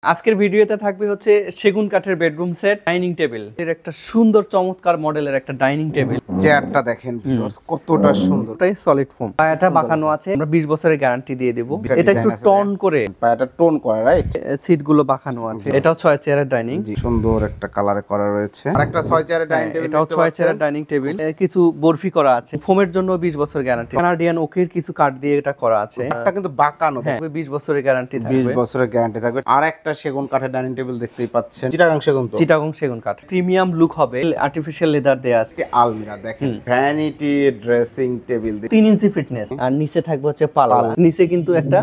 আজকের ভিডিওতে থাকবে হচ্ছে সেগুন কাঠের বেডরুম সেট, ডাইনিং টেবিল এর একটা সুন্দর চমৎকার মডেলের একটা ডাইনিং টেবিল। চেয়ারটা দেখেন ভিউয়ার্স কতটা সুন্দর, এটাই সলিড ফোম, পায়াটা বাঁকানো আছে। আমরা 20 বছরের গ্যারান্টি দিয়ে দেব। এটা একটু টোন করে, পায়াটা টোন করে, রাইট? সিট গুলো বাঁকানো আছে। এটাও 6 চেয়ারের ডাইনিং, সুন্দর একটা কালারে করা রয়েছে। আরেকটা 6 চেয়ারের ডাইনিং টেবিল, এটাও 6 চেয়ারের ডাইনিং টেবিল। কিছু বরফি করা আছে, ফোমের জন্য 20 বছর গ্যারান্টি। কানাডিয়ান ওকের কিছু কাঠ দিয়ে এটা করা আছে। এটা কিন্তু বাঁকানো, থাকবে 20 বছরের গ্যারান্টি থাকবে। 20 বছরের গ্যারান্টি থাকবে। আর একটা সেগুন কাঠের ডাইনিং টেবিল দেখতেই পাচ্ছেন, চিটাগাং সেগুন, তো চিটাগাং সেগুন কাঠ, প্রিমিয়াম লুক হবে। আর্টিফিশিয়াল লেদার দেয়া আছে। আলমিরা দেখেন, ভ্যানিটি ড্রেসিং টেবিল 3 ইঞ্চি ফিটনেস। আর নিচে থাকবে হচ্ছে পাল্লা, নিচে কিন্তু একটা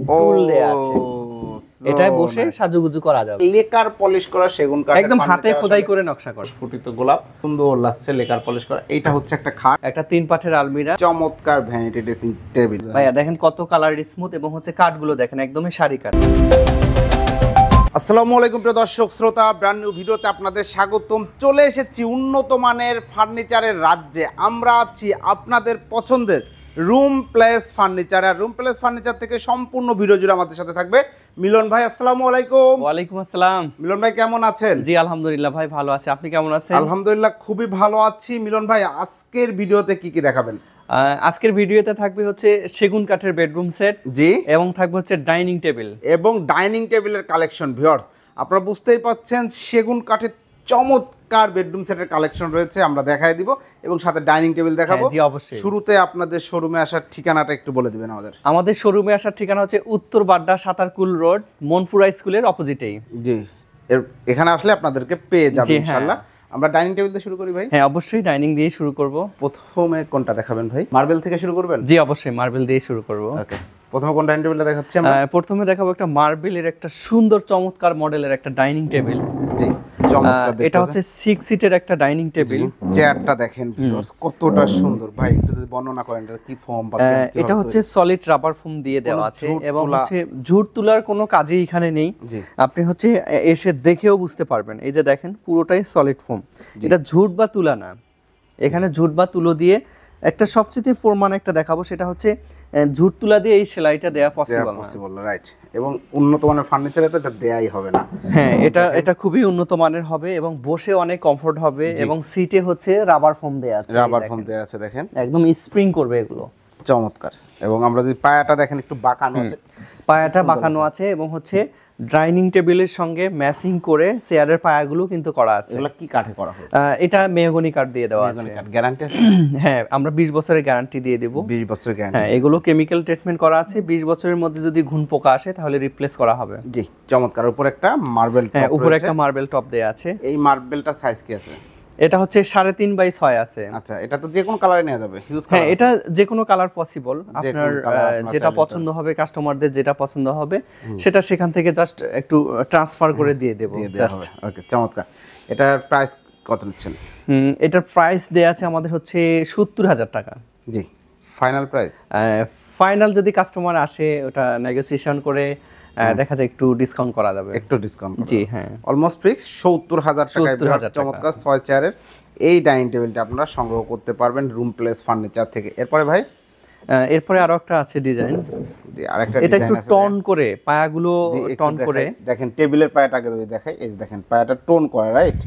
টুল দেয়া আছে। এটায় বসে সাজুগুজু করা যাবে। লেকার পলিশ করা সেগুন কাঠ, একদম হাতে খোদাই করে নকশা করা, স্ফুটিত গোলাপ, সুন্দর লাগছে লেকার পলিশ করা। এটা হচ্ছে একটা খাট, একটা 3 পাটের আলমিরা, চমৎকার ভ্যানিটি ড্রেসিং টেবিল। ভাইয়া দেখেন কত কালার স্মুথ, এবং হচ্ছে কাঠগুলো দেখেন একদমই সারি কাঠ। আসসালামু আলাইকুম প্রিয় দর্শক শ্রোতা, ব্র্যান্ড নিউ ভিডিওতে আপনাদের স্বাগতম। চলে এসেছি উন্নত মানের ফার্নিচারের রাজ্যে। আমরা আছি আপনাদের পছন্দের রুম প্লেস ফার্নিচার। আর রুম প্লেস ফার্নিচার থেকে সম্পূর্ণ ভিডিও জুড়ে আমাদের সাথে থাকবে মিলন ভাই। আসসালামু আলাইকুম। ওয়ালাইকুম আসসালাম। মিলন ভাই কেমন আছেন? জি আলহামদুলিল্লাহ ভাই, ভালো আছি। আপনি কেমন আছেন? আলহামদুলিল্লাহ খুবই ভালো আছি। মিলন ভাই আজকের ভিডিওতে কি কি দেখাবেন? আজকের ভিডিওতে থাকবে হচ্ছে সেগুন কাঠের বেডরুম সেট, জি, এবং থাকবে হচ্ছে ডাইনিং টেবিল এবং ডাইনিং টেবিলের কালেকশন। ভিউয়ার্স আপনারা বুঝতেই পাচ্ছেন সেগুন কাঠের চমৎকার বেডরুম সেটের কালেকশন রয়েছে, আমরা দেখাই দিব এবং সাথে ডাইনিং টেবিল দেখাবো। জি অবশ্যই। শুরুতে আপনাদের শোরুমে আসার ঠিকানাটা একটু বলে দিবেন আমাদের। আমাদের শোরুমে আসার ঠিকানা হচ্ছে উত্তর বাড্ডা সাতারকুল রোড, মনপুরা স্কুলের অপোজিটেই। জি, এখানে আসলে আপনাদেরকে পেয়ে যাবেন ইনশাআল্লাহ। আমরা ডাইনিং টেবিল দিয়ে শুরু করি ভাই। হ্যাঁ অবশ্যই, ডাইনিং দিয়ে শুরু করব। প্রথমে কোনটা দেখাবেন ভাই? মার্বেল থেকে শুরু করবেন? জি অবশ্যই, মার্বেল দিয়ে শুরু করব। ওকে, প্রথমে কোন ডাইনিং টেবিলটা দেখাচ্ছি আমরা? প্রথমে দেখাবো একটা মার্বেলের একটা সুন্দর চমৎকার মডেলের একটা ডাইনিং টেবিল। জি, চমৎকার দেখতে। এটা হচ্ছে 6 সিটের একটা ডাইনিং টেবিল। চেয়ারটা দেখেন ভিউয়ার্স কতটা সুন্দর। ভাই একটু যদি বর্ণনা করেন এটা কি ফোম বা এটা হচ্ছে সলিড রাবার ফোম দিয়ে দেওয়া আছে, এবং হচ্ছে ঝুট তোলার কোনো কাজই এখানে নেই। আপনি হচ্ছে এসে দেখেও বুঝতে পারবেন। এই যে দেখেন পুরোটাই সলিড ফোম, এটা ঝুট বা তুলা না। এখানে ঝুট বা তুলো দিয়ে একটা সবচেয়ে প্রমাণ একটা দেখাবো, সেটা হচ্ছে ঝুট তুলা দিয়ে এই সেলাইটা দেয়া পসিবল না, রাইট? এবং উন্নত মানের ফার্নিচারে তো এটা দেয়াই হবে না। হ্যাঁ, এটা খুবই উন্নত মানের হবে এবং বসে অনেক কমফোর্ট হবে। এবং সিটে হচ্ছে রাবার ফোম দেয়া আছে, রাবার ফোম দেয়া আছে দেখেন, একদম স্প্রিং করবে এগুলো, চমৎকার। এবং আমরা যদি পায়াটা দেখেন একটু বাঁকানো আছে, পায়াটা বাঁকানো আছে, এবং হচ্ছে ডাইনিং টেবিলের সঙ্গে ম্যাচিং করে চেয়ারের পায়াগুলো কিন্তু করা আছে। এগুলো কি কাঠে করা হয়েছে? এটা মেহগনি কাঠ দিয়ে দেওয়া আছে। গ্যারান্টি আছে? হ্যাঁ, আমরা 20 বছরের গ্যারান্টি দিয়ে দেব। 20 বছরের গ্যারান্টি। হ্যাঁ, এগুলো কেমিক্যাল ট্রিটমেন্ট করা আছে। 20 বছরের মধ্যে যদি ঘুণ পোকা আসে তাহলে রিপ্লেস করা হবে। জি, চমৎকার। উপরে একটা মার্বেল টপ, হ্যাঁ উপরে একটা মার্বেল টপ দেয়া আছে। এই মার্বেলটা সাইজ কি আছে? এটা হচ্ছে 3.5 বাই 6 আছে। আচ্ছা, এটা তো যে কোনো কালারে নেওয়া যাবে? Huge colour? হ্যাঁ, এটা যে কোনো কালার পসিবল। আপনার যেটা পছন্দ হবে, কাস্টমারদের যেটা পছন্দ হবে সেটা সেখান থেকে জাস্ট একটু ট্রান্সফার করে দিয়ে দেব জাস্ট। ওকে, চমৎকার। এটার প্রাইস কত নিচ্ছেন? এটার প্রাইস দেয়া আছে আমাদের হচ্ছে 70,000 টাকা। জি, ফাইনাল প্রাইস? ফাইনাল যদি কাস্টমার আসে ওটা নেগোসিয়েশন করে দেখা যায় একটু ডিসকাউন্ট করা যাবে। একটু ডিসকাউন্ট? জি হ্যাঁ, অলমোস্ট ফিক্স 70,000 টাকায় চমৎকার 6 চেয়ারের এই ডাইনিং টেবিলটা আপনারা সংগ্রহ করতে পারবেন রুম প্লেস ফার্নিচার থেকে। এরপরে ভাই? এরপরে আরো একটা আছে ডিজাইন। আরেকটা এটা একটু টোন করে, পায়াগুলো টোন করে দেখেন। টেবিলের পায়াটা আগে যদি দেখাই, এই দেখেন পায়াটা টোন করা, রাইট?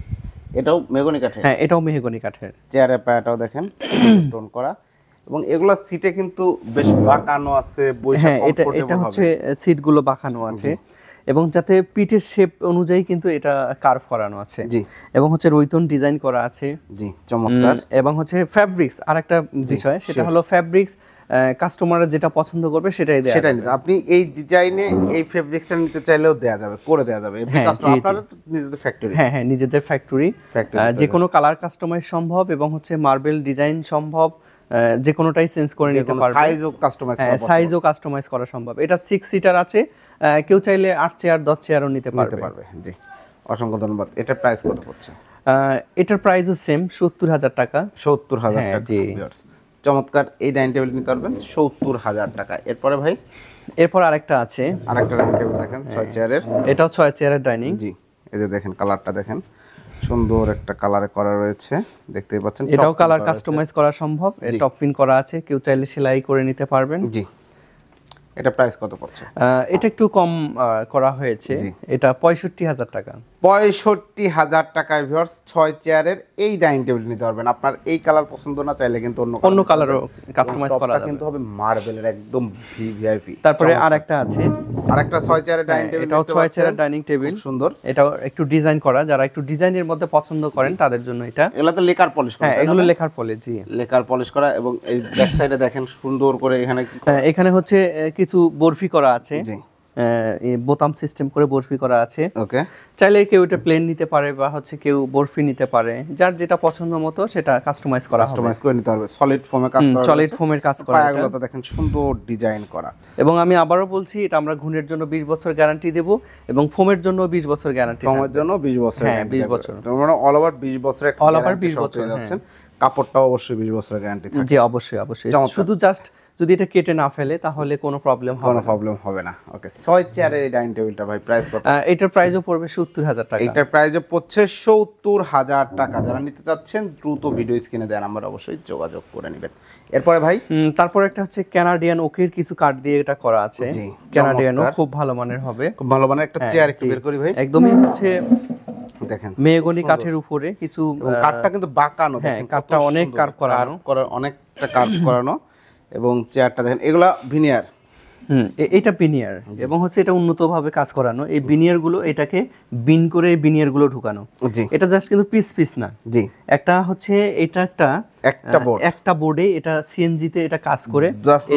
এটাও মেহগনি কাঠের? হ্যাঁ, এটাও মেহগনি কাঠের। চেয়ারের পায়াটাও দেখেন টোন করা, এবং এগুলা সিটে কিন্তু বেশ বাঁকানো আছে, বসে কমফোর্টেবল হবে। এটা হচ্ছে সিটগুলো বাঁকানো আছে, এবং যাতে পিঠের শেপ অনুযায়ী কিন্তু এটা কার্ভ করানো আছে। জি, এবং হচ্ছে রৈতন ডিজাইন করা আছে। জি, চমৎকার। এবং হচ্ছে ফ্যাব্রিক্স আরেকটা বিষয়, সেটা হলো ফ্যাব্রিক্স কাস্টমাররা যেটা পছন্দ করবে সেটাই দেয়া সেটাই নিতে। আপনি এই ডিজাইনে এই ফেব্রিক্সটা নিতে চাইলেও দেয়া যাবে, করে দেয়া যাবে। আপনারা নিজেদের ফ্যাক্টরি? হ্যাঁ হ্যাঁ, নিজেদের ফ্যাক্টরি। যে কোনো কালার কাস্টমাইজ সম্ভব, এবং হচ্ছে মার্বেল ডিজাইন সম্ভব, যে কোনোটাই চেঞ্জ করে নিতে পারবে। সাইজও কাস্টমাইজ করা সম্ভব। এটা 6 সিটার আছে, কেউ চাইলে 8 চেয়ার 10 চেয়ারও নিতে পারবে। জি, অসংখ্য ধন্যবাদ। এটার প্রাইস কত পড়ছে? এটার প্রাইসও সেম 70,000 টাকা। 70,000 টাকা। জি, চমৎকার। এই ডাইনিং টেবিল নিতে পারবেন 70,000 টাকা। এরপরে ভাই? এরপর আরেকটা আছে, আরেকটা ডাইনিং টেবিল দেখেন 6 চেয়ারের। এটাও 6 চেয়ারের ডাইনিং। জি, এই যে দেখেন কালারটা দেখেন, সুন্দর একটা কালারে করা রয়েছে, দেখতেই পাচ্ছেন। এটাও কালার কাস্টমাইজ করা সম্ভব, টপ পিন করা আছে, কেউ চাইলে সেলাই করে নিতে পারবেন। জি, এটা প্রাইস কত পড়ছে? এটা একটু কম করা হয়েছে, এটা 65,000 টাকা। 65,000 টাকায় ভিউয়ার্স 6 চেয়ারের এই ডাইনিং টেবিল নিতে পারবেন। আপনার এই কালার পছন্দ না চাইলে কিন্তু অন্য কালারও কাস্টমাইজ করা যাবে, কিন্তু হবে মার্বেলের একদম ভিভিআইপি। তারপরে আরেকটা আছে, আরেকটা 6 চেয়ারের ডাইনিং টেবিল, এটাও 6 চেয়ারের ডাইনিং টেবিল, সুন্দর। এটাও একটু ডিজাইন করা, যারা একটু ডিজাইনের মধ্যে পছন্দ করেন তাদের জন্য এটা। এগুলা তো লেকার পলিশ করা, হ্যাঁ এগুলো লেখার পলিশ, জি লেকার পলিশ করা। এবং এই ব্যাক সাইডে দেখেন সুন্দর করে এখানে হচ্ছে কিছু বরফি করা আছে, জি বোতাম সিস্টেম করে বরফি করা আছে। ওকে, চাইলে কেউ এটা প্লেন নিতে পারে বা হচ্ছে কেউ বরফি নিতে পারে, যার যেটা পছন্দ মতো সেটা কাস্টমাইজ করে নিতে পারবে। সলিড ফোমে কাজ করা, সলিড ফোমের কাজ করা, পায়াগুলো তো দেখেন সুন্দর ডিজাইন করা। এবং আমি আবারও বলছি, এটা আমরা ঘুণের জন্য 20 বছর গ্যারান্টি দেব এবং ফোমের জন্য 20 বছর গ্যারান্টি, ফোমের জন্য 20 বছর, হ্যাঁ 20 বছর, মানে অল ওভার 20 বছরের, অল ওভার 20 বছর যাচ্ছেন। কাপড়টাও অবশ্যই 20 বছরের গ্যারান্টি থাকবে, জি অবশ্যই অবশ্যই। শুধু জাস্ট যদি এটা কেটে না ফেলে তাহলে কোনো প্রবলেম হবে না। ওকে, 6 চেয়ারের এই ডাইনিং টেবিলটা ভাই প্রাইস কত? এটার প্রাইসও পড়বে 70,000 টাকা। এটার প্রাইসও পড়ছে 70,000 টাকা। যারা নিতে চাচ্ছেন দ্রুত ভিডিও স্ক্রিনে দেওয়া নাম্বার অবশ্যই যোগাযোগ করে নেবেন। এরপরে ভাই তারপর একটা হচ্ছে কানাডিয়ান ওকের কিছু কাঠ দিয়ে এটা করা আছে, কানাডিয়ানও খুব ভালো মানের হবে, খুব ভালো মানের একটা চেয়ার একটু বের করি ভাই। একদমই হচ্ছে দেখেন মেহগনি কাঠের উপরে কিছু, কাঠটা কিন্তু বাঁকানো, হ্যাঁ কাঠটা অনেক কার্ভ করানো, অনেকটা কার্ভ করানো। এবং চেয়ারটা দেখেন, এগুলা ভিনিয়ার, এটা বিনিয়ার, এবং হচ্ছে এটা উন্নত ভাবে কাজ করানো। এই বিনিয়ার গুলো এটাকে বিন করে বিনিয়ার গুলো ঢুকানো, এটা জাস্ট কিন্তু পিস না, জি একটা হচ্ছে এটা একটা বোর্ডে এটা সিএনজি তে এটা কাজ করে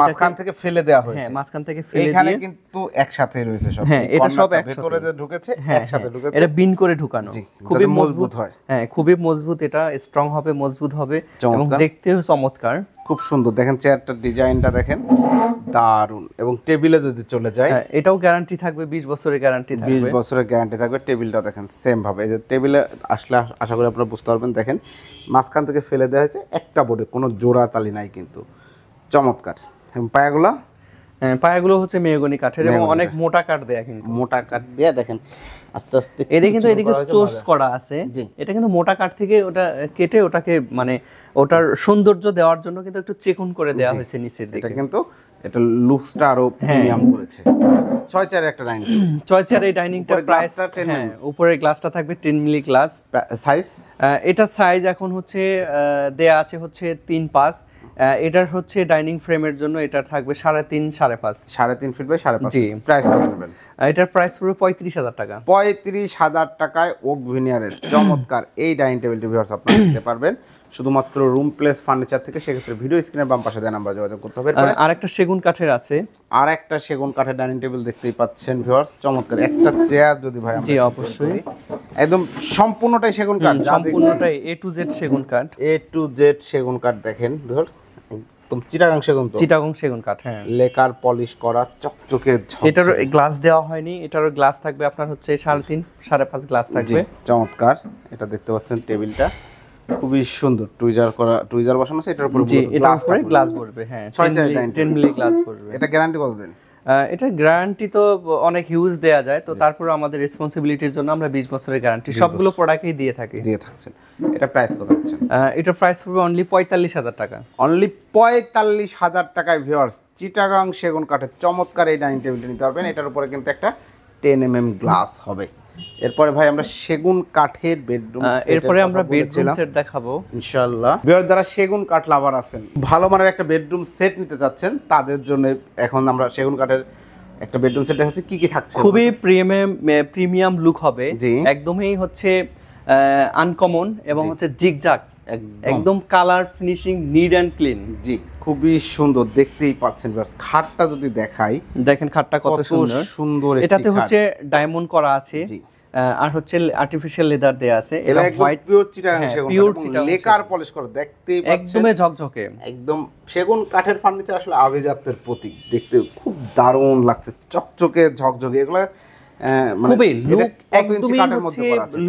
মাঝখান থেকে ফেলে দেওয়া হয়েছে, হ্যাঁ মাঝখান থেকে ফেলে দিয়ে এখানে কিন্তু একসাথে রয়েছে সব, হ্যাঁ এটা সব একসাথে ভিতরে যে ঢুকেছে একসাথে ঢুকেছে, এটা বিন করে ঢুকানো, খুবই মজবুত হয়, হ্যাঁ খুবই মজবুত, এটা স্ট্রং হবে, মজবুত হবে এবং দেখতেও চমৎকার, খুব সুন্দর। দেখেন চেয়ারটার ডিজাইনটা দেখেন, দারুন। এবং টেবিলে যদি চলে যায়, এটাও গ্যারান্টি থাকবে, 20 বছরের গ্যারান্টি থাকবে, 20 বছরের গ্যারান্টি থাকবে। টেবিলটাও দেখেন সেম ভাবে, এই যে টেবিলে আসলে আশা করি আপনারা বুঝতে পারবেন। দেখেন মাঝখান থেকে ফেলে দেওয়া হয়েছে একটা বোর্ডে, কোনো জোড়া তালি নাই, কিন্তু চমৎকার। এবং পায়াগুলো হচ্ছে মেহগনি কাঠের এবং অনেক মোটা কাঠ দেয়া, কিন্তু মোটা কাঠ দেয়া দেখেন আস্তে আস্তে এদিকে চোর্স করা আছে, এটা কিন্তু মোটা কাঠ থেকে ওটা কেটে ওটাকে মানে ওটার সৌন্দর্য দেওয়ার জন্য কিন্তু একটু চেকুন করে দেওয়া হয়েছে নিচের দিকে, এটা কিন্তু এটা লুকসটা আরো প্রিমিয়াম করেছে। 6 চেয়ারের একটা ডাইনিং, 6 চেয়ারের এই ডাইনিংটা প্রাইস, হ্যাঁ উপরের গ্লাসটা থাকবে 10 মিলি গ্লাস। সাইজ, এটা সাইজ এখন হচ্ছে দেয়া আছে হচ্ছে 3.5, এটার হচ্ছে ডাইনিং ফ্রেমের জন্য এটা থাকবে 3.5 3.5 ফিট বাই 5.5। জি, প্রাইস কত বলবেন? এটার প্রাইস পড়বে 35,000 টাকা। 35,000 টাকায় ওক ভিনিয়ারের চমৎকার এই ডাইনিং টেবিলটি ভিউয়ার্স আপনারা নিতে পারবেন শুধুমাত্র রুম প্লেস ফার্নিচার থেকে। সেক্ষেত্রে ভিডিও স্ক্রিনের বাম পাশে দেওয়া নাম্বার যোগাযোগ করতে হবে। আরেকটা সেগুন কাঠের আছে, আরেকটা সেগুন কাঠের ডাইনিং টেবিল দেখতেই পাচ্ছেন ভিউয়ার্স, চমৎকার একটা চেয়ার যদি ভাই আমরা, জি অবশ্যই একদম সম্পূর্ণটাই সেগুন কাঠ, সম্পূর্ণটাই A to Z সেগুন কাঠ, A to Z সেগুন কাঠ দেখেন ভিউয়ার্স, একদম চিটাগাং সেগুন কাঠ, হ্যাঁ লেকার পলিশ করা চকচকে। এটার গ্লাস দেওয়া হয়নি, এটার গ্লাস থাকবে আপনার হচ্ছে 3.5 5.5 গ্লাস থাকবে, চমৎকার। এটা দেখতে পাচ্ছেন টেবিলটা খুবই সুন্দর, টুইজার বসানো আছে, এটার উপরে গ্লাস পড়বে, হ্যাঁ 10 মিলি গ্লাস পড়বে। এটা গ্যারান্টি কতদিন? এটা গ্যারান্টি তো অনেক হিউজ দেয়া যায়, তো তারপর আমাদের রেসপন্সিবিলিটির জন্য আমরা 20 বছরের গ্যারান্টি সবগুলো প্রোডাক্টই দিয়ে থাকছেন। এটা প্রাইস কত হচ্ছে? এটা প্রাইস পড়বে অনলি 45,000 টাকা, অনলি 45,000 টাকায় ভিউয়ার্স চিটাগাং সেগুন কাঠের চমৎকার এই ডাইনিং টেবিলটি নিতে পারবেন। এটার উপরে কিন্তু একটা 10 mm গ্লাস হবে। এরপরে ভাই আমরা সেগুন কাঠের বেডরুম সেট দেখাবো ইনশাআল্লাহ। ভিউয়ার যারা সেগুন কাঠ লাভার আছেন, ভালো মানের একটা বেডরুম সেট নিতে চাচ্ছেন, তাদের জন্য এখন আমরা সেগুন কাঠের একটা বেডরুম সেট দেখাচ্ছি। কি থাকছে? খুবই প্রিমিয়াম লুক হবে, একদমই হচ্ছে আনকমন এবং হচ্ছে জিগজাগ, একদম colour finishing neat and clean. জি, খুবই সুন্দর, দেখতেই পাচ্ছেন ভিউয়ার্স। খাটটা যদি দেখাই, দেখেন খাটটা কত সুন্দর, এটাতে হচ্ছে ডায়মন্ড করা আছে আর হচ্ছে আর্টিফিশিয়াল লেদার দেয়া আছে, এটা হোয়াইট পিওর চিটাগাং সেগুন কাঠ, লেকার পলিশ করা, দেখতেই পাচ্ছেন একদমই ঝকঝকে, একদম সেগুন কাঠের ফার্নিচার আসলে আভিজাত্যের প্রতীক, দেখতে খুব দারুণ লাগছে, চকচকে ঝকঝকে। এগুলা খুবই লুক, একদমই হচ্ছে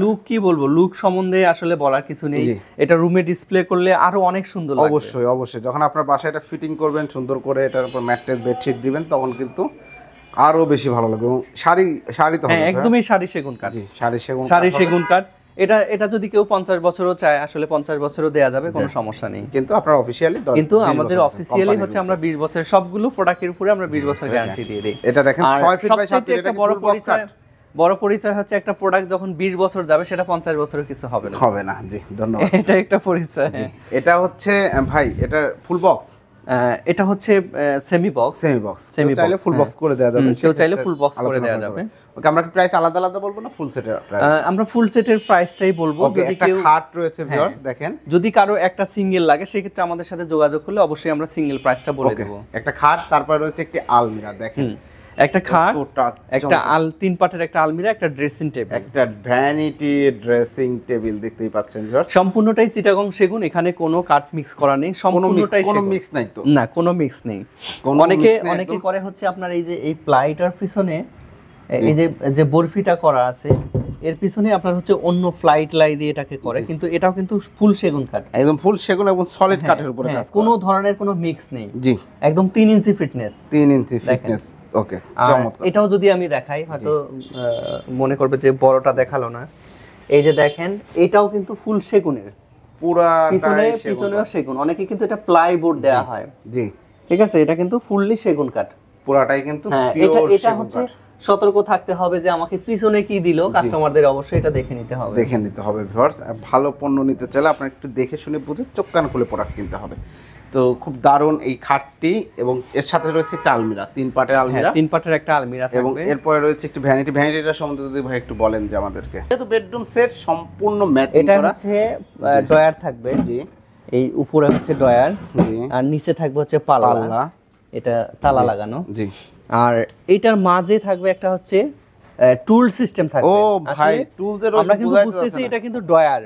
লুক, কি বলবো, লুক সম্বন্ধে আসলে বলার কিছু নেই। এটা রুমে ডিসপ্লে করলে আরো অনেক সুন্দর লাগবে। অবশ্যই যখন আপনার বাসায় এটা ফিটিং করবেন সুন্দর করে, এটার উপর ম্যাট্রেস বেডশিট দিবেন, তখন কিন্তু আরো বেশি ভালো লাগবে। এবং শাড়ি তো হ্যাঁ একদমই শাড়ি সেগুন কাঠ, শাড়ি সেগুন কাঠ এটা যদি কেউ 50 বছরও চায় আসলে 50 বছরও দেয়া যাবে, কোনো সমস্যা নেই। কিন্তু আপনার অফিশিয়ালি কিন্তু আমাদের অফিশিয়ালি হচ্ছে আমরা 20 বছর সবগুলো প্রোডাক্টের উপরে আমরা 20 বছর গ্যারান্টি দিয়ে দিই। এটা দেখেন 6 ফিট বাই 7 ফিট, একটা বড় পরিচয় হচ্ছে একটা প্রোডাক্ট যখন 20 বছর যাবে সেটা 50 বছরের কিছু হবে না। জি ধন্যবাদ। এটা একটা পরিচয়। এটা হচ্ছে ভাই এটা ফুল বক্স, এটা হচ্ছে সেমি বক্স। চাইলে ফুল বক্স করে দেওয়া যাবে, কেউ চাইলে ফুল বক্স করে দেওয়া যাবে। ওকে, আমরা কি প্রাইস আলাদা আলাদা বলবো না ফুল সেটের প্রাইস? আমরা ফুল সেটের প্রাইসটাই বলবো। যদি কেউ খাট রয়েছে ভিউয়ার্স দেখেন, যদি কারো একটা সিঙ্গেল লাগে সেই ক্ষেত্রে আমাদের সাথে যোগাযোগ করলে অবশ্যই আমরা সিঙ্গেল প্রাইসটা বলে দেব। একটা খাট, তারপর রয়েছে একটি আলমিরা দেখেন, একটা খাট, একটা 3 পাটের একটা আলমিরা, একটা ড্রেসিং টেবিল, একটা ভ্যানিটি ড্রেসিং টেবিল দেখতেই পাচ্ছেন ভিউয়ার্স। সম্পূর্ণটাই চিটাগং সেগুন, এখানে কোনো কাট মিক্স করা নেই, সম্পূর্ণটাই কোনো মিক্স নাই তো? না, কোনো মিক্স নেই। অনেকে করে হচ্ছে আপনার এই যে এই প্লাইটার পিছনে এই যে বরফিটা করা আছে এর পিছনে আপনার হচ্ছে অন্য ফ্লাইট লাই দিয়ে এটাকে করে, কিন্তু এটাও কিন্তু ফুল সেগুন কাঠ, একদম ফুল সেগুন এবং সলিড কাঠের উপরে কাজ করা, কোনো ধরনের কোনো মিক্স নেই। জি, একদম 3 ইঞ্চি ফিটনেস, 3 ইঞ্চি ফিটনেস। ওকে, চমৎকার। এটাও যদি আমি দেখাই হয়তো মনে করবে যে বড়টা দেখালো না। এই যে দেখেন, এটাও কিন্তু ফুল সেগুনের, পিছনেও সেগুন। অনেকে কিন্তু এটা প্লাইবোর্ড দেয়া হয়। জি, ঠিক আছে, এটা কিন্তু ফুললি সেগুন কাঠ, পুরাটাই কিন্তু পিওর সেগুন কাঠ। সতর্ক থাকতে হবে যে আমাকে পিছনে কি দিল, কাস্টমারদের অবশ্যই এটা দেখে নিতে হবে ভিউয়ার্স। ভালো পণ্য নিতে চাইলে আপনার একটু দেখে শুনে বুঝে চোখ কান খুলে প্রোডাক্ট কিনতে হবে। তো খুব দারুণ এই খাটটি, এবং এর সাথে রয়েছে একটা আলমিরা, 3 পাটের আলমিরা, 3 পাটের একটা আলমিরা থাকবে, এবং এরপরে রয়েছে একটু ভ্যানিটিটা সম্বন্ধে যদি ভাই একটু বলেন যে আমাদেরকে। যেহেতু বেডরুম সেট সম্পূর্ণ ম্যাচিং করা, এটা হচ্ছে ডয়ার থাকবে। জি, এই উপরে হচ্ছে ডয়ার, আর নিচে থাকবে হচ্ছে পাল্লা, এটা তালা লাগানো। জি, আর এটার মাঝে থাকবে একটা হচ্ছে টুল সিস্টেম থাকবে। ও ভাই, টুলদের আমরা কিন্তু বুঝতেছি এটা কিন্তু ডয়ার,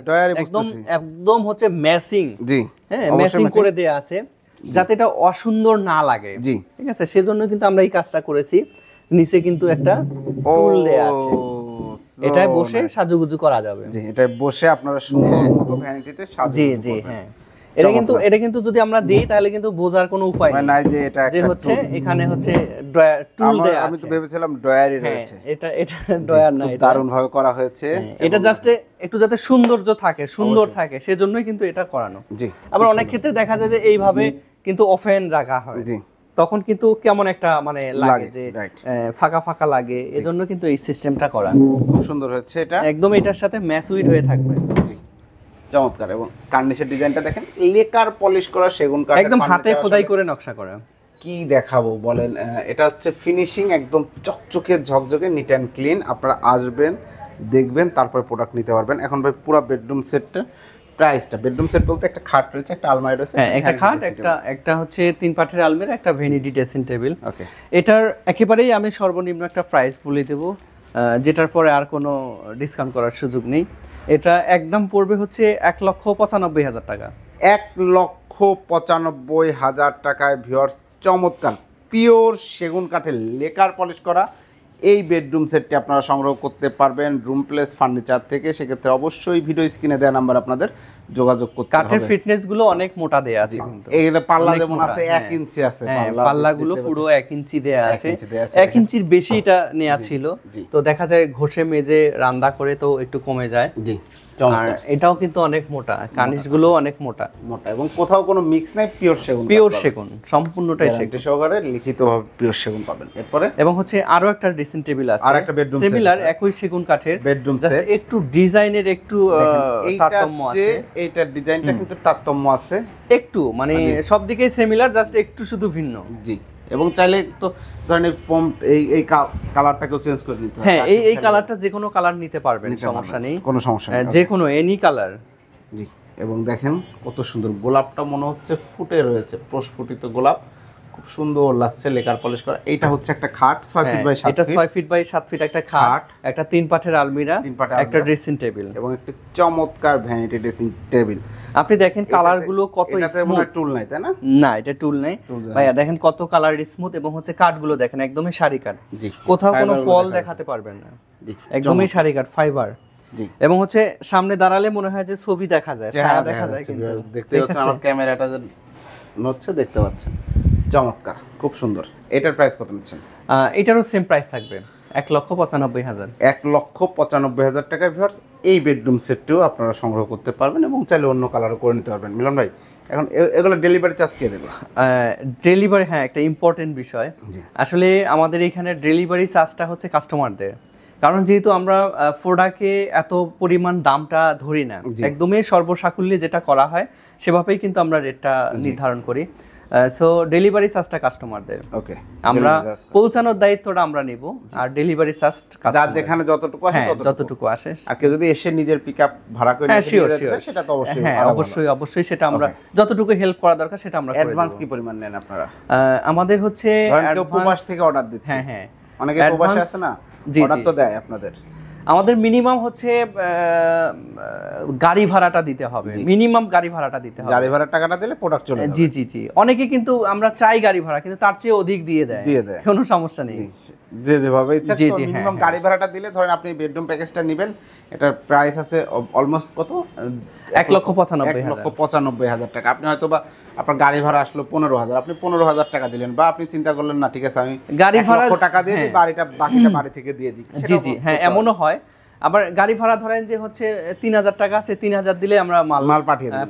একদম হচ্ছে ম্যাচিং। জি, হ্যাঁ, ম্যাচিং করে দেয়া আছে যাতে এটা অসুন্দর না লাগে। জি, ঠিক আছে, সেজন্য কিন্তু আমরা এই কাজটা করেছি। নিচে কিন্তু একটা টুল দেয়া আছে, এটায় বসে সাজুগুজু করা যাবে। জি, এটায় বসে আপনারা সুন্দর মতো ভ্যানিটিতে সাজুগুজু। জি জি, হ্যাঁ, এটা কিন্তু যদি আমরা দেই তাহলে কিন্তু বোঝার কোনো উপায় নাই যে এটা যে হচ্ছে এখানে হচ্ছে ড্রয়ার টুল দেয়া আছে। আমি তো ভেবেছিলাম ড্রয়ারই রয়েছে। এটা ড্রয়ার না, এটা দারুণ ভাবে করা হয়েছে। এটা জাস্ট একটু যাতে সুন্দর থাকে সেজন্যই কিন্তু এটা করানো। জি, আবার অনেক ক্ষেত্রে দেখা যায় যে এইভাবে কিন্তু ওপেন রাখা হয়। জি, তখন কিন্তু কেমন একটা মানে লাগে যে ফাঁকা ফাঁকা লাগে, এজন্য কিন্তু এই সিস্টেমটা করা। খুব সুন্দর হচ্ছে, এটা একদম এটার সাথে ম্যাচ উইড হয়ে থাকবে। চমৎকার। এবং কার্নিশের ডিজাইনটা দেখেন, লেকার পলিশ করা সেগুন কাঠ, একদম হাতে খোদাই করে নকশা করা। কি দেখাবো বলেন, এটা হচ্ছে ফিনিশিং একদম চকচকে ঝকঝকে, নিট অ্যান্ড ক্লিন। আপনারা আসবেন, দেখবেন, তারপর প্রোডাক্ট নিতে পারবেন। এখন ভাই পুরো বেডরুম সেটটা প্রাইসটা, বেডরুম সেট বলতে একটা খাট রয়েছে, একটা আলমারি রয়েছে, হ্যাঁ, একটা খাট, একটা হচ্ছে 3 পাটের আলমিরা, একটা ভ্যানিটি ড্রেসিং টেবিল। ওকে, এটার একেবারেই আমি সর্বনিম্ন একটা প্রাইস বলে দেব, যেটার পরে আর কোনো ডিসকাউন্ট করার সুযোগ নেই। এটা একদম পড়বে হচ্ছে 1,95,000 টাকা। 1,95,000 টাকায় ভিউয়ার্স, চমৎকার পিওর সেগুন কাঠের লেকার পলিশ করা এই বেডরুম সেটটি আপনারা সংগ্রহ করতে পারবেন রুম প্লেস ফার্নিচার থেকে। সেক্ষেত্রে অবশ্যই ভিডিও স্ক্রিনে দেওয়া নাম্বার আপনাদের যোগাযোগ করতে হবে। কাঠের ফিটনেস গুলো অনেক মোটা দেয়া আছে, কিন্তু এইটা পাল্লা যেমন আছে 1 ইঞ্চি আছে, পাল্লাগুলো পুরো 1 ইঞ্চি দেয়া আছে, 1 ইঞ্চির বেশি এটা নেয়া ছিল। তো দেখা যায় ঘষে মেজে রান্না করে তো একটু কমে যায়। জি, আর এটাও কিন্তু অনেক মোটা, কানিশগুলো অনেক মোটা, এবং কোথাও কোনো মিক্স নাই, পিওর সেগুন, সম্পূর্ণটাই সেগুন সহকারে লিখিতভাবে পিওর সেগুন পাবেন। এরপরে এবং হচ্ছে আরো একটা ড্রেসিং টেবিল আছে, আর একটা বেডরুম সিমিলার একই সেগুন কাঠের বেডরুম সেট, একটু ডিজাইনের একটু তারতম্য আছে। এইটার ডিজাইনটা কিন্তু তারতম্য আছে একটু, মানে সব দিকেই সিমিলার, জাস্ট একটু শুধু ভিন্ন। জি, এবং চাইলে তো ধরেন ফর্ম এই কালারটাকেও চেঞ্জ করে নিতে হবে। হ্যাঁ, এই কালারটা যে কোনো কালার নিতে পারবেন, সমস্যা নেই, কোনো সমস্যা নেই, যে কোনো এনি কালার। জি, এবং দেখেন কত সুন্দর গোলাপটা মনে হচ্ছে ফুটে রয়েছে, প্রস্ফুটিত গোলাপ, খুব সুন্দর লাগছে, লেকার পলিশ করা। এইটা হচ্ছে একটা খাট 6 ফিট বাই 7 ফিট, এটা 6 ফিট বাই 7 ফিট একটা খাট, একটা 3 পাটের আলমিরা, একটা ড্রেসিং টেবিল, এবং একটা চমৎকার ভ্যানিটি ড্রেসিং টেবিল। আপনি দেখেন কালার গুলো কত স্মুথ, টুল নাই তাই না? না, এটা টুল নাই ভাইয়া, দেখেন কত কালার স্মুথ, এবং হচ্ছে কাঠগুলো দেখেন একদমই সারি কাঠ, কোথাও কোনো ফল দেখাতে পারবেন না, একদমই সারি কাঠ, ফাইবার। এবং হচ্ছে সামনে দাঁড়ালে মনে হয় যে ছবি দেখা যায়, ছায়া দেখা যায়, কিন্তু দেখতে পাচ্ছেন আমার ক্যামেরাটা যে নড়ছে, দেখতে পাচ্ছেন, চমৎকার, খুব সুন্দর। এটার প্রাইস কত নিচ্ছেন? এটারও সেম প্রাইস থাকবে, 1,95,000। 1,95,000 টাকায় ভিউয়ার্স এই বেডরুম সেটটিও আপনারা সংগ্রহ করতে পারবেন এবং চাইলে অন্য কালারও করে নিতে পারবেন। মিলন ভাই, এখন এগুলো ডেলিভারি চার্জ কে দেবে? ডেলিভারি, হ্যাঁ, একটা ইম্পর্টেন্ট বিষয়। আসলে আমাদের এখানে ডেলিভারি চার্জটা হচ্ছে কাস্টমারদের, কারণ যেহেতু আমরা প্রোডাক্টে এত পরিমাণ দামটা ধরি না, একদমই সর্বসাকুল্যে যেটা করা হয় সেভাবেই কিন্তু আমরা রেটটা নির্ধারণ করি। সো ডেলিভারি চার্জটা কাস্টমারদের, ওকে, আমরা পৌঁছানোর দায়িত্বটা আমরা নিব, আর ডেলিভারি চার্জ যার যেখানে যতটুকু আসে যতটুকু আসে। আর কেউ যদি এসে নিজের পিকআপ ভাড়া করে নিয়ে যায় সেটা তো অবশ্যই, হ্যাঁ, অবশ্যই সেটা আমরা যতটুকু হেল্প করা দরকার সেটা আমরা করে দেব। অ্যাডভান্স কি পরিমাণ নেন আপনারা? আমাদের হচ্ছে কেউ প্রবাস থেকে অর্ডার দিচ্ছে, হ্যাঁ, অনেকে প্রবাসে আছে না, অর্ডার তো দেয় আপনাদের। আমাদের মিনিমাম হচ্ছে গাড়ি ভাড়াটা দিতে হবে, মিনিমাম গাড়ি ভাড়াটা দিতে হবে। গাড়ি ভাড়ার টাকাটা দিলে প্রোডাক্ট চলে যাবে। জি। অনেকে কিন্তু আমরা চাই গাড়ি ভাড়া, কিন্তু তার চেয়ে অধিক দিয়ে দেয়, কোনো সমস্যা নেই, যে যেভাবে ইচ্ছা। মিনিমাম গাড়ি ভাড়াটা দিলে, ধরেন আপনি বেডরুম প্যাকেজটা নেবেন, এটার প্রাইস আছে অলমোস্ট কত, 1,95,000 টাকা। আপনি হয়তো বা আপনার গাড়ি ভাড়া আসলো 15,000, আপনি 15,000 টাকা দিলেন, বা আপনি চিন্তা করলেন না ঠিক আছে আমি গাড়ি ভাড়া টাকা দিয়ে দিই, বাকিটা বাড়ি থেকে দিয়ে দিই। জি, হ্যাঁ, এমনও হয়। আবার গাড়ি ভাড়া ধরেন যে হচ্ছে 3,000 টাকা আছে, 3,000 দিলে আমরা মাল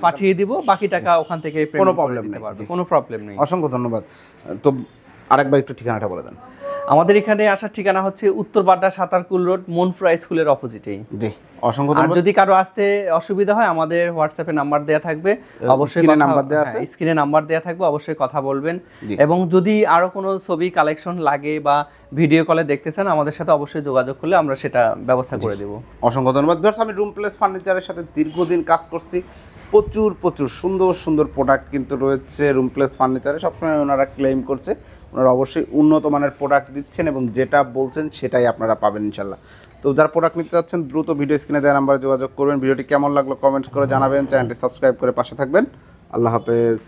পাঠিয়ে দিব, বাকি টাকা ওখান থেকে কোনো প্রবলেম নেই, কোনো প্রবলেম নেই। অসংখ্য ধন্যবাদ। তো আরেকবার একটু ঠিকানাটা বলে দেন। আমাদের এখানে আসার ঠিকানা হচ্ছে উত্তর বাড্ডা সাতারকুল রোড, মনফ্রা স্কুলের অপোজিটেই। জি, অসংখ্য ধন্যবাদ। আর যদি কারো আসতে অসুবিধা হয়, আমাদের হোয়াটসঅ্যাপে নাম্বার দেয়া থাকবে, অবশ্যই স্ক্রিনে নাম্বার দেয়া থাকবে, অবশ্যই কথা বলবেন। এবং যদি আরো কোনো ছবি কালেকশন লাগে বা ভিডিও কলে দেখতে চান, আমাদের সাথে অবশ্যই যোগাযোগ করলে আমরা সেটা ব্যবস্থা করে দেব। অসংখ্য ধন্যবাদ। আমি রুম প্লেস ফার্নিচারের সাথে দীর্ঘদিন কাজ করছি, প্রচুর সুন্দর প্রোডাক্ট কিন্তু রয়েছে রুম প্লেস ফার্নিচারে। সবসময় ওনারা ক্লেম করছে ওনারা অবশ্যই উন্নত মানের প্রোডাক্ট দিচ্ছেন, এবং যেটা বলছেন সেটাই আপনারা পাবেন ইনশাল্লাহ। তো যারা প্রোডাক্ট নিতে চাচ্ছেন দ্রুত ভিডিও স্ক্রিনে দেওয়া নাম্বারে যোগাযোগ করবেন। ভিডিওটি কেমন লাগলো কমেন্ট করে জানাবেন, চ্যানেলটি সাবস্ক্রাইব করে পাশে থাকবেন। আল্লাহ হাফেজ।